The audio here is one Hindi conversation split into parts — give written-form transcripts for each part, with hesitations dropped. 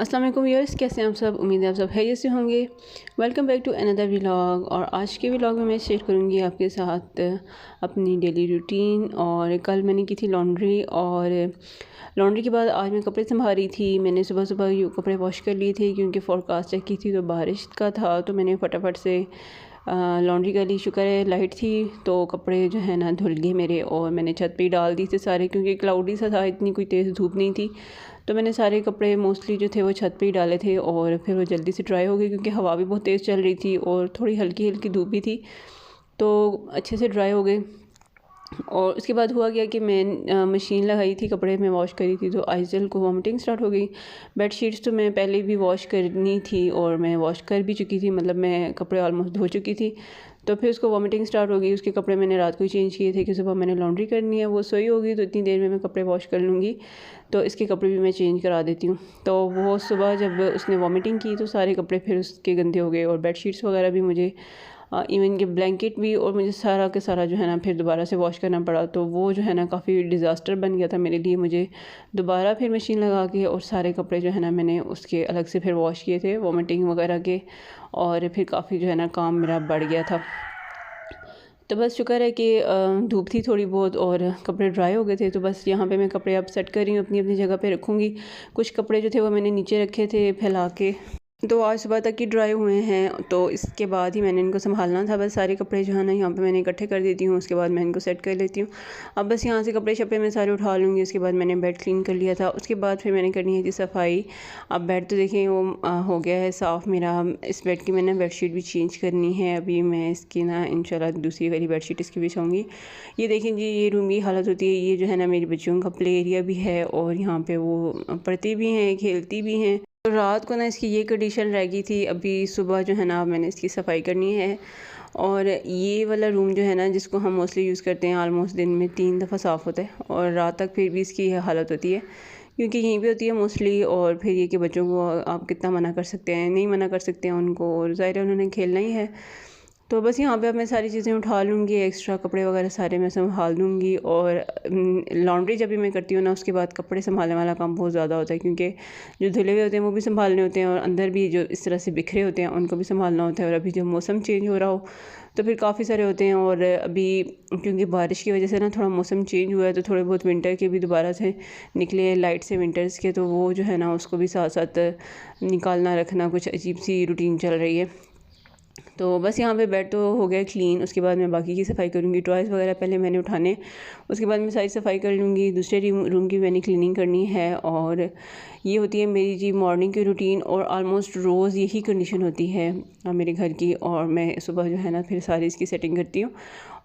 अस्सलाम वालेकुम व्यूअर्स, कैसे हैं आप सब। उम्मीद है आप सब खैरियत से होंगे। Welcome back to another vlog. और आज के व्लॉग में मैं शेयर करूंगी आपके साथ अपनी डेली रूटीन। और कल मैंने की थी लॉन्ड्री, और लॉन्ड्री के बाद आज मैं कपड़े संभाल रही थी। मैंने सुबह सुबह ये कपड़े वॉश कर लिए थे क्योंकि फोरकास्ट चेक की थी तो बारिश का था, तो मैंने फटाफट से लॉन्ड्री कर ली। शुक्र है लाइट थी तो कपड़े जो है ना धुल गए मेरे, और मैंने छत पे ही डाल दी थे सारे क्योंकि क्लाउडी सा था, इतनी कोई तेज़ धूप नहीं थी। तो मैंने सारे कपड़े मोस्टली जो थे वो छत पे ही डाले थे, और फिर वो जल्दी से ड्राई हो गए क्योंकि हवा भी बहुत तेज़ चल रही थी और थोड़ी हल्की हल्की धूप भी थी, तो अच्छे से ड्राई हो गए। और उसके बाद हुआ क्या कि मैं मशीन लगाई थी, कपड़े में वॉश करी थी, तो आइज़ल को वॉमिटिंग स्टार्ट हो गई। बेड शीट्स तो मैं पहले भी वॉश करनी थी और मैं वॉश कर भी चुकी थी, मतलब मैं कपड़े ऑलमोस्ट धो चुकी थी। तो फिर उसको वॉमिटिंग स्टार्ट हो गई। उसके कपड़े मैंने रात को ही चेंज किए थे कि सुबह मैंने लॉन्ड्री करनी है, वो सोई होगी तो इतनी देर में मैं कपड़े वॉश कर लूँगी, तो इसके कपड़े भी मैं चेंज करा देती हूँ। तो वो सुबह जब उसने वॉमिटिंग की तो सारे कपड़े फिर उसके गंदे हो गए, और बेड शीट्स वगैरह भी मुझे, इवन के ब्लैंकेट भी, और मुझे सारा के सारा जो है ना फिर दोबारा से वॉश करना पड़ा। तो वो जो है ना काफ़ी डिज़ास्टर बन गया था मेरे लिए। मुझे दोबारा फिर मशीन लगा के और सारे कपड़े जो है ना मैंने उसके अलग से फिर वॉश किए थे वॉमिटिंग वगैरह के, और फिर काफ़ी जो है ना काम मेरा बढ़ गया था। तो बस शुक्र है कि धूप थी थोड़ी बहुत और कपड़े ड्राई हो गए थे। तो बस यहाँ पे मैं कपड़े अब सेट कर रही हूँ, अपनी अपनी जगह पे रखूँगी। कुछ कपड़े जो थे वो मैंने नीचे रखे थे फैला के, तो आज सुबह तक ही ड्राई हुए हैं। तो इसके बाद ही मैंने इनको संभालना था। बस सारे कपड़े जो है ना यहाँ पे मैंने इकट्ठे कर देती हूँ, उसके बाद मैं इनको सेट कर लेती हूँ। अब बस यहाँ से कपड़े शपड़े मैं सारे उठा लूँगी। उसके बाद मैंने बेड क्लीन कर लिया था, उसके बाद फिर मैंने करनी है जी सफाई। अब बेड तो देखें वो हो गया है साफ़ मेरा। इस बेड की मैंने बेडशीट भी चेंज करनी है। अभी मैं इसकी ना इंशाल्लाह दूसरी वाली बेडशीट इसकी बिछाऊँगी। ये देखें जी, ये रूम की हालत होती है। ये जो है ना मेरी बच्चियों का प्ले एरिया भी है, और यहाँ पे वो पढ़ती भी हैं, खेलती भी हैं। तो रात को ना इसकी ये कंडीशन रह गई थी। अभी सुबह जो है ना मैंने इसकी सफाई करनी है। और ये वाला रूम जो है ना जिसको हम मोस्टली यूज़ करते हैं, आलमोस्ट दिन में 3 दफ़ा साफ़ होता है, और रात तक फिर भी इसकी यह हालत होती है क्योंकि यहीं पे होती है मोस्टली। और फिर ये कि बच्चों को आप कितना मना कर सकते हैं, नहीं मना कर सकते हैं उनको, और ज़ाहिर है उन्होंने खेलना ही है। तो बस यहाँ पे अब मैं सारी चीज़ें उठा लूँगी, एक्स्ट्रा कपड़े वगैरह सारे मैं संभाल लूँगी। और लॉन्ड्री जब भी मैं करती हूँ ना उसके बाद कपड़े संभालने वाला काम बहुत ज़्यादा होता है क्योंकि जो धुले हुए होते हैं वो भी संभालने होते हैं, और अंदर भी जो इस तरह से बिखरे होते हैं उनको भी संभालना होता है। और अभी जब मौसम चेंज हो रहा हो तो फिर काफ़ी सारे होते हैं। और अभी क्योंकि बारिश की वजह से ना थोड़ा मौसम चेंज हुआ है, तो थोड़े बहुत विंटर के भी दोबारा से निकले हैं लाइट से विंटर्स के, तो वो जो है ना उसको भी साथ साथ निकालना रखना, कुछ अजीब सी रूटीन चल रही है। तो बस यहाँ पे बेड तो हो गया क्लीन। उसके बाद मैं बाकी की सफाई करूँगी। टॉयज़ वगैरह पहले मैंने उठाने, उसके बाद मैं सारी सफाई कर लूँगी। दूसरे रूम की मैंने क्लीनिंग करनी है, और ये होती है मेरी जी मॉर्निंग की रूटीन। और आलमोस्ट रोज़ यही कंडीशन होती है मेरे घर की। और मैं सुबह जो है ना फिर सारी इसकी सेटिंग करती हूँ।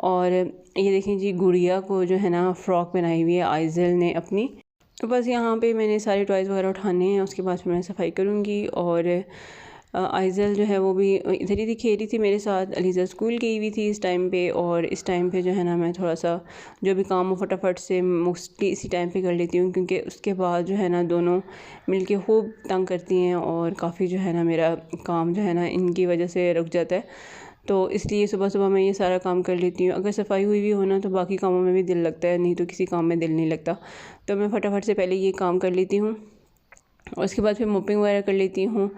और ये देखें जी, गुड़िया को जो है ना फ़्रॉक पहनाई हुई है आइज़ल ने अपनी। तो बस यहाँ पे मैंने सारे टॉयज़ वगैरह उठाने हैं, उसके बाद फिर मैं सफाई करूँगी। और आइज़ल जो है वो भी इधर ही खेल रही थी मेरे साथ। अलीज़ा स्कूल गई हुई थी इस टाइम पे, और इस टाइम पे जो है ना मैं थोड़ा सा जो भी काम हो फटाफट से मोस्टली इसी टाइम पे कर लेती हूँ, क्योंकि उसके बाद जो है ना दोनों मिलके खूब तंग करती हैं, और काफ़ी जो है ना मेरा काम जो है ना इनकी वजह से रुक जाता है। तो इसलिए सुबह सुबह मैं ये सारा काम कर लेती हूँ। अगर सफाई हुई भी हो ना तो बाकी कामों में भी दिल लगता है, नहीं तो किसी काम में दिल नहीं लगता। तो मैं फटाफट से पहले ये काम कर लेती हूँ, और उसके बाद फिर मोपिंग वगैरह कर लेती हूँ।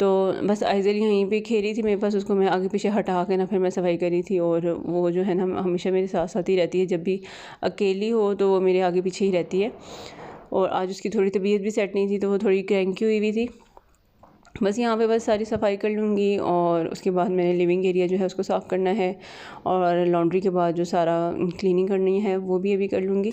तो बस आइज़ल यहीं पे खेली थी मेरे पास, उसको मैं आगे पीछे हटा के ना फिर मैं सफाई करी थी। और वो जो है ना हमेशा मेरे साथ साथ ही रहती है, जब भी अकेली हो तो वो मेरे आगे पीछे ही रहती है। और आज उसकी थोड़ी तबीयत भी सेट नहीं थी तो वो थोड़ी क्रैंकी हुई थी। बस यहाँ पे बस सारी सफाई कर लूँगी, और उसके बाद मैंने लिविंग एरिया जो है उसको साफ़ करना है, और लॉन्ड्री के बाद जो सारा क्लीनिंग करनी है वो भी अभी कर लूँगी।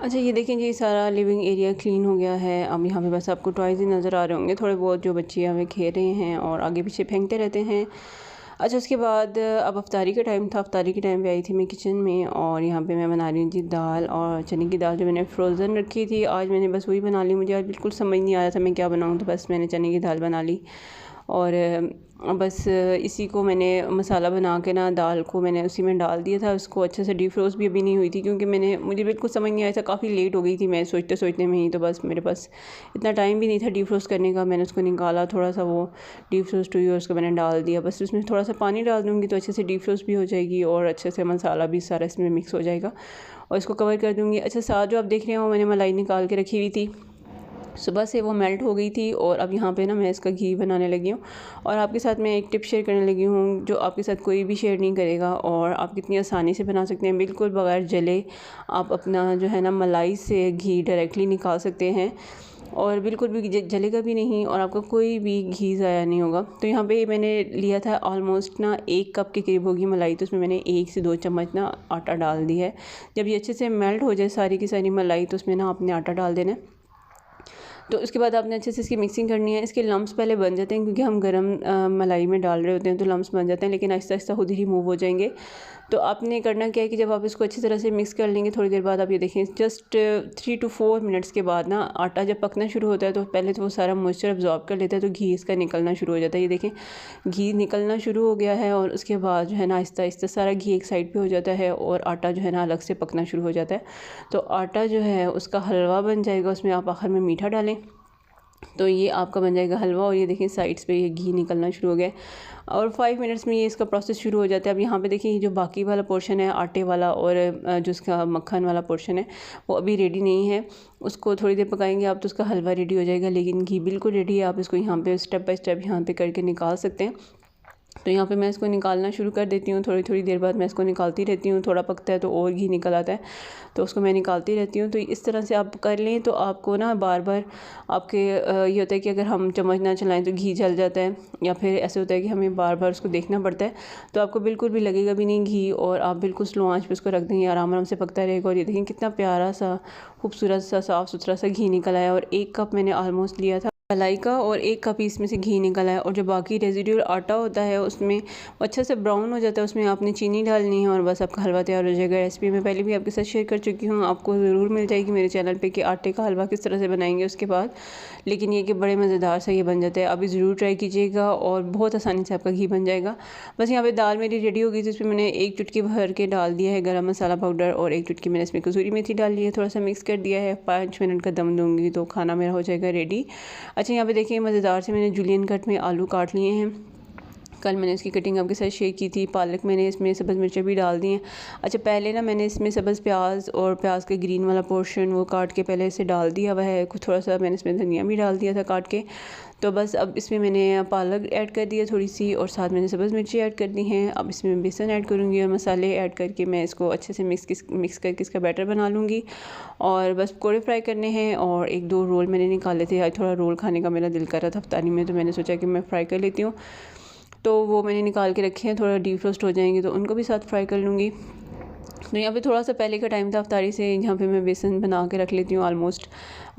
अच्छा, ये देखें जी, सारा लिविंग एरिया क्लीन हो गया है। अब यहाँ पे बस आपको टॉयज़ ही नज़र आ रहे होंगे थोड़े बहुत, जो बच्चे यहाँ पे खेल रहे हैं और आगे पीछे फेंकते रहते हैं। अच्छा, उसके बाद अब अफ्तारी का टाइम था। अफ्तारी के टाइम पे आई थी मैं किचन में और यहाँ पे मैं बना रही हूँ जी दाल और चने की दाल, जो मैंने फ्रोज़न रखी थी। आज मैंने बस वही बना ली। मुझे आज बिल्कुल समझ नहीं आ रहा था मैं क्या बनाऊँ, तो बस मैंने चने की दाल बना ली। और बस इसी को मैंने मसाला बना के ना, दाल को मैंने उसी में डाल दिया था। उसको अच्छे से डीफ्रोस्ट भी अभी नहीं हुई थी, क्योंकि मुझे बिल्कुल समझ नहीं आया था, काफ़ी लेट हो गई थी मैं सोचते सोचते में ही। तो बस मेरे पास इतना टाइम भी नहीं था डीफ्रोस्ट करने का। मैंने उसको निकाला, थोड़ा सा वो डीफ्रोस्ट हुई और उसको मैंने डाल दिया। बस उसमें थोड़ा सा पानी डाल दूँगी तो अच्छे से डीफ्रोस्ट भी हो जाएगी और अच्छे से मसाला भी सारा इसमें मिक्स हो जाएगा। और इसको कवर कर दूँगी। अच्छा, साथ जो आप देख रहे हो, मैंने मलाई निकाल के रखी हुई थी, सुबह से वो मेल्ट हो गई थी। और अब यहाँ पे ना मैं इसका घी बनाने लगी हूँ। और आपके साथ मैं एक टिप शेयर करने लगी हूँ, जो आपके साथ कोई भी शेयर नहीं करेगा, और आप कितनी आसानी से बना सकते हैं बिल्कुल बगैर जले। आप अपना जो है ना, मलाई से घी डायरेक्टली निकाल सकते हैं और बिल्कुल भी जलेगा भी नहीं और आपका कोई भी घी ज़ाया नहीं होगा। तो यहाँ पे मैंने लिया था ऑलमोस्ट ना 1 कप के करीब होगी मलाई, तो उसमें मैंने 1 से 2 चम्मच ना आटा डाल दिया है। जब ये अच्छे से मेल्ट हो जाए सारी की सारी मलाई, तो उसमें ना आपने आटा डाल देना है। तो उसके बाद आपने अच्छे से इसकी मिक्सिंग करनी है। इसके लम्स पहले बन जाते हैं, क्योंकि हम गरम मलाई में डाल रहे होते हैं, तो लम्स बन जाते हैं, लेकिन आहिस्ता आहिस्ता खुद ही रिमूव हो जाएंगे। तो आपने करना क्या है कि जब आप इसको अच्छी तरह से मिक्स कर लेंगे, थोड़ी देर बाद आप ये देखें, जस्ट 3 to 4 मिनट्स के बाद ना आटा जब पकना शुरू होता है, तो पहले तो वो सारा मॉइस्चर अब्जॉर्ब कर लेता है, तो घी इसका निकलना शुरू हो जाता है। ये देखें, घी निकलना शुरू हो गया है। और उसके बाद जो है ना, आहिस्ता आहिस्ता सारा घी एक साइड पे हो जाता है और आटा जो है ना अलग से पकना शुरू हो जाता है। तो आटा जो है उसका हलवा बन जाएगा। उसमें आप आखिर में मीठा डालें, तो ये आपका बन जाएगा हलवा। और ये देखिए, साइड्स पे ये घी निकलना शुरू हो गया और 5 मिनट्स में ये इसका प्रोसेस शुरू हो जाता है। अब यहाँ पे देखिए, ये जो बाकी वाला पोर्शन है आटे वाला और जो इसका मक्खन वाला पोर्शन है, वो अभी रेडी नहीं है। उसको थोड़ी देर पकाएंगे आप, तो उसका हलवा रेडी हो जाएगा। लेकिन घी बिल्कुल रेडी है। आप इसको यहाँ पे स्टेप बाय स्टेप यहाँ पे करके निकाल सकते हैं। तो यहाँ पे मैं इसको निकालना शुरू कर देती हूँ। थोड़ी थोड़ी देर बाद मैं इसको निकालती रहती हूँ। थोड़ा पकता है तो और घी निकल आता है, तो उसको मैं निकालती रहती हूँ। तो इस तरह से आप कर लें, तो आपको ना बार बार आपके ये होता है कि अगर हम चम्मच ना चलाएं तो घी जल जाता है, या फिर ऐसे होता है कि हमें बार बार उसको देखना पड़ता है। तो आपको बिल्कुल भी लगेगा भी नहीं घी, और आप बिल्कुल स्लो आंच पे उसको रख देंगे, आराम आराम से पकता रहेगा। और ये देखिए, कितना प्यारा सा खूबसूरत सा साफ़ सुथरा सा घी निकल आया। और 1 कप मैंने ऑलमोस्ट लिया था मलाई का, और 1 कप इसमें से घी निकला है। और जो बाकी रेजिडुअल आटा होता है उसमें वो अच्छा से ब्राउन हो जाता है, उसमें आपने चीनी डालनी है और बस आपका हलवा तैयार हो जाएगा। रेसिपी मैं पहले भी आपके साथ शेयर कर चुकी हूँ, आपको ज़रूर मिल जाएगी मेरे चैनल पे कि आटे का हलवा किस तरह से बनाएंगे उसके बाद। लेकिन ये कि बड़े मज़ेदार सा ये बन जाता है। अभी ज़रूर ट्राई कीजिएगा और बहुत आसानी से आपका घी बन जाएगा। बस यहाँ पर दाल मेरी रेडी हो गई थी। इसमें मैंने 1 चुटकी भर के डाल दिया है गरम मसाला पाउडर, और 1 चुटकी मैंने इसमें कसूरी मेथी डाल ली है। थोड़ा सा मिक्स कर दिया है। 5 मिनट का दम दूँगी तो खाना मेरा हो जाएगा रेडी। अच्छा, यहाँ पे देखिए, मज़ेदार से मैंने जूलियन कट में आलू काट लिए हैं। कल मैंने इसकी कटिंग आपके साथ शेयर की थी। पालक मैंने इसमें सब्ज़ मिर्चें भी डाल दी हैं। अच्छा, पहले ना मैंने इसमें सब्ज़ प्याज और प्याज के ग्रीन वाला पोर्शन वो काट के पहले इसे डाल दिया हुआ है। कुछ थोड़ा सा मैंने इसमें धनिया भी डाल दिया था काट के। तो बस अब इसमें मैंने पालक ऐड कर दिया थोड़ी सी, और साथ मैंने सब्ज़ मिर्ची ऐड कर दी हैं। अब इसमें बेसन ऐड करूँगी और मसाले ऐड करके मैं इसको अच्छे से मिक्स करके इसका बैटर बना लूँगी। और बस पकौड़े फ्राई करने हैं, और 1-2 रोल मैंने निकाले थे। आज थोड़ा रोल खाने का मेरा दिल कर रहा था अफ्तारी में, तो मैंने सोचा कि मैं फ्राई कर लेती हूँ। तो वो मैंने निकाल के रखे हैं, थोड़ा डीप रोस्ट हो जाएंगे तो उनको भी साथ फ्राई कर लूँगी। तो यहाँ पे थोड़ा सा पहले का टाइम था अफ्तारी से, यहाँ पे मैं बेसन बना के रख लेती हूँ। ऑलमोस्ट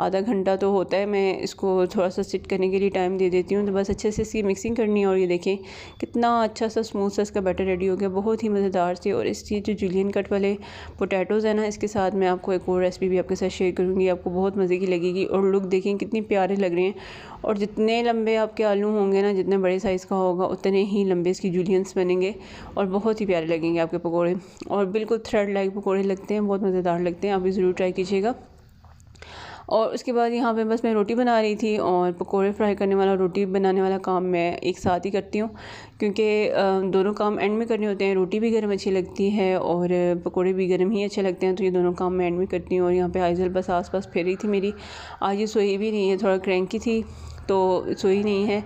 आधा घंटा तो होता है, मैं इसको थोड़ा सा सिट करने के लिए टाइम दे देती हूँ। तो बस अच्छे से इसकी मिक्सिंग करनी है। और ये देखें, कितना अच्छा सा स्मूथ सा इसका बैटर रेडी हो गया, बहुत ही मज़ेदार से। और इसकी जो जूलियन कट वाले पोटैटोज़ है ना, इसके साथ मैं आपको एक और रेसिपी भी आपके साथ शेयर करूँगी, आपको बहुत मज़े की लगेगी। और लुक देखें कितने प्यारे लग रहे हैं। और जितने लंबे आपके आलू होंगे ना, जितने बड़े साइज़ का होगा, उतने ही लंबे इसकी जूलियंस बनेंगे और बहुत ही प्यारे लगेंगे आपके पकौड़े। और बिल्कुल थ्रेड लाइक पकौड़े लगते हैं, बहुत मज़ेदार लगते हैं। आप भी ज़रूर ट्राई कीजिएगा। और उसके बाद यहाँ पे बस मैं रोटी बना रही थी, और पकोड़े फ्राई करने वाला रोटी बनाने वाला काम मैं एक साथ ही करती हूँ, क्योंकि दोनों काम एंड में करने होते हैं। रोटी भी गर्म अच्छी लगती है और पकोड़े भी गर्म ही अच्छे लगते हैं, तो ये दोनों काम मैं एंड में करती हूँ। और यहाँ पे आइज़ल बस आस-पास फिर रही थी मेरी। आज ये सोई भी नहीं है, थोड़ा क्रैंकी थी तो सोई नहीं है।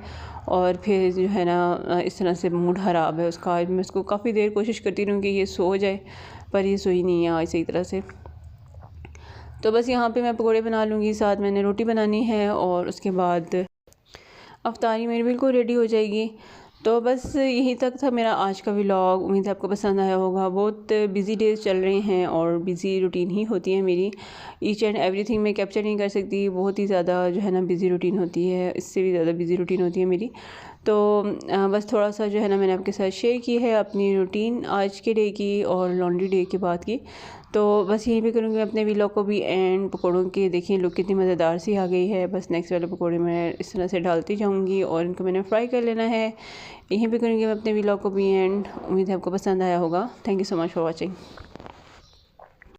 और फिर जो है ना, इस तरह से मूड ख़राब है उसका। आज मैं इसको काफ़ी देर कोशिश करती रहूँ कि ये सो जाए, पर ये सोई नहीं है आज सही तरह से। तो बस यहाँ पे मैं पकोड़े बना लूँगी, साथ मैंने रोटी बनानी है, और उसके बाद अफ्तारी मेरी बिल्कुल रेडी हो जाएगी। तो बस यहीं तक था मेरा आज का व्लॉग। उम्मीद है आपको पसंद आया होगा। बहुत बिज़ी डेज़ चल रहे हैं और बिज़ी रूटीन ही होती है मेरी। ईच एंड एवरीथिंग मैं कैप्चर नहीं कर सकती, बहुत ही ज़्यादा जो है ना बिज़ी रूटीन होती है, इससे भी ज़्यादा बिज़ी रूटीन होती है मेरी। तो बस थोड़ा सा जो है ना मैंने आपके साथ शेयर की है अपनी रूटीन आज के डे की और लॉन्ड्री डे के बाद की। तो बस यहीं पे करूँगी अपने व्लॉग को भी एंड। पकौड़ों की देखिए लुक कितनी मज़ेदार सी आ गई है। बस नेक्स्ट वाले पकौड़े मैं इस तरह से डालती जाऊँगी और इनको मैंने फ्राई कर लेना है। यहीं पे करूँगी मैं अपने व्लॉग को भी एंड। उम्मीद है आपको पसंद आया होगा। Thank you so much for watching.